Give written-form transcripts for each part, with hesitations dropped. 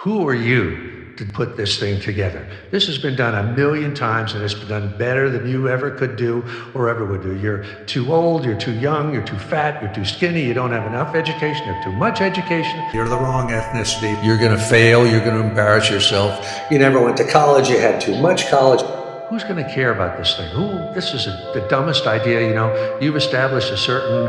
Who are you to put this thing together? This has been done a million times, and it's been done better than you ever could do or ever would do. You're too old, you're too young, you're too fat, you're too skinny, you don't have enough education, you have too much education. You're the wrong ethnicity. You're going to fail, you're going to embarrass yourself. You never went to college, you had too much college. Who's going to care about this thing? This is the dumbest idea, You've established a certain,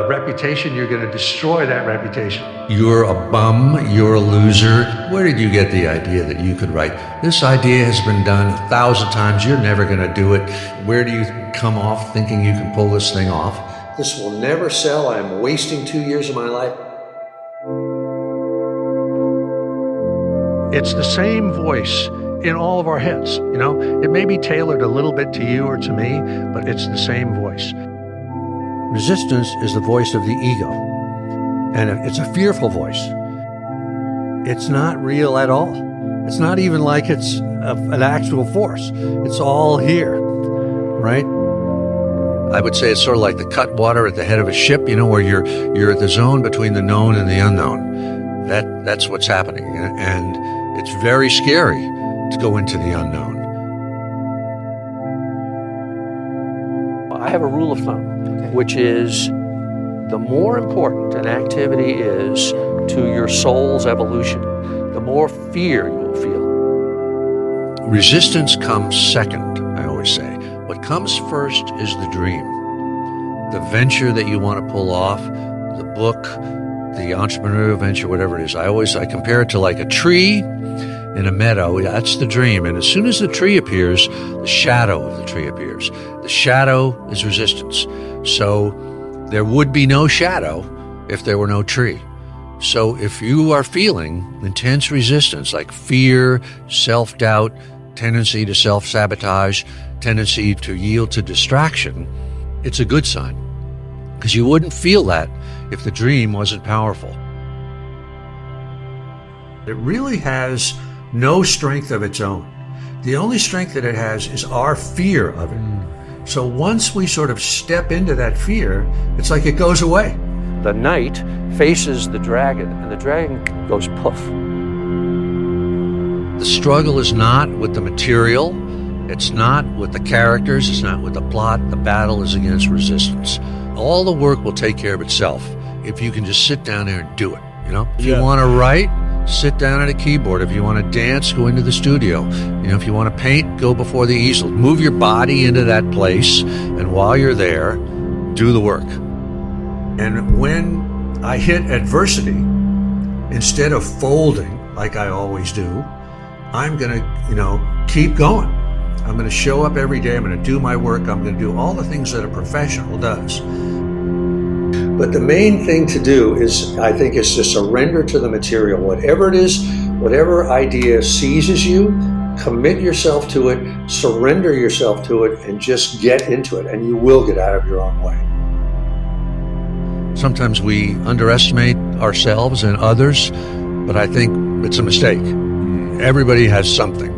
reputation. You're going to destroy that reputation. You're a bum. You're a loser. Where did you get the idea that you could write? This idea has been done 1,000 times. You're never going to do it. Where do you come off thinking you can pull this thing off? This will never sell. I'm wasting 2 years of my life. It's the same voice in all of our heads, It may be tailored a little bit to you or to me, but it's the same voice. Resistance is the voice of the ego, and it's a fearful voice. It's not real at all. It's not even like it's an actual force. It's all here, right? I would say it's sort of like the cutwater at the head of a ship, where you're at the zone between the known and the unknown. That's what's happening, and it's very scary to go into the unknown. I have a rule of thumb, which is the more important an activity is to your soul's evolution, the more fear you will feel. Resistance comes second, I always say. What comes first is the dream, the venture that you want to pull off, the book, the entrepreneurial venture, whatever it is. I compare it to like a tree in a meadow. That's the dream. And as soon as the tree appears, the shadow of the tree appears. The shadow is resistance. So there would be no shadow if there were no tree. So if you are feeling intense resistance, like fear, self-doubt, tendency to self-sabotage, tendency to yield to distraction, it's a good sign, because you wouldn't feel that if the dream wasn't powerful. It really has no strength of its own. The only strength that it has is our fear of it. So once we sort of step into that fear, it's like it goes away. The knight faces the dragon, and the dragon goes poof. The struggle is not with the material, it's not with the characters, it's not with the plot. The battle is against resistance. All the work will take care of itself if you can just sit down there and do it. If you want to write, sit down at a keyboard. If you want to dance, go into the studio. If you want to paint, go before the easel. Move your body into that place, and while you're there, do the work. And when I hit adversity, instead of folding like I always do, I'm going to, keep going. I'm going to show up every day. I'm going to do my work. I'm going to do all the things that a professional does. But the main thing to do is, I think, is to surrender to the material. Whatever it is, whatever idea seizes you, commit yourself to it, surrender yourself to it, and just get into it, and you will get out of your own way. Sometimes we underestimate ourselves and others, but I think it's a mistake. Everybody has something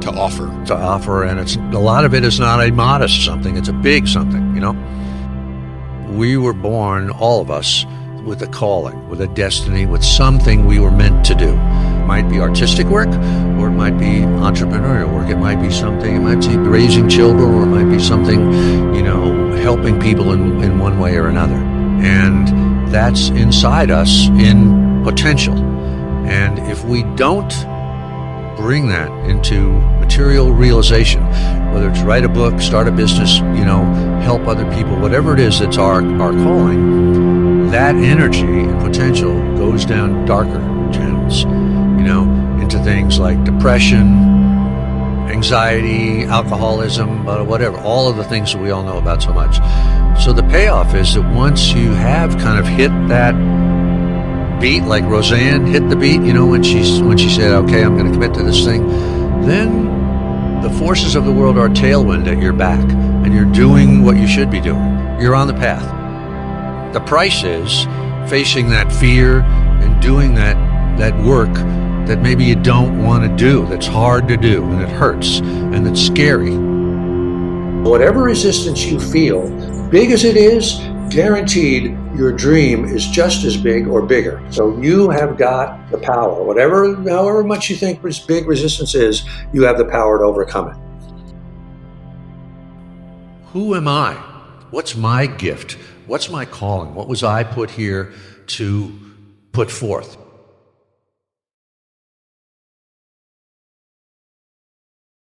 to offer, and a lot of it is not a modest something, it's a big something, We were born, all of us, with a calling, with a destiny, with something we were meant to do. It might be artistic work, or it might be entrepreneurial work. It might be something, it might be raising children, or it might be something, helping people in one way or another. And that's inside us in potential. And if we don't bring that into material realization, whether it's write a book, start a business, help other people, whatever it is that's our calling, that energy and potential goes down darker channels, into things like depression, anxiety, alcoholism, whatever, all of the things that we all know about so much. So the payoff is that once you have kind of hit that beat, like Roseanne hit the beat, when she said, okay, I'm going to commit to this thing, then the forces of the world are tailwind at your back, and you're doing what you should be doing. You're on the path. The price is facing that fear and doing that work that maybe you don't want to do, that's hard to do, and it hurts, and it's scary. Whatever resistance you feel, big as it is, guaranteed your dream is just as big or bigger. So you have got the power. However much you think big resistance is, you have the power to overcome it. Who am I? What's my gift? What's my calling? What was I put here to put forth?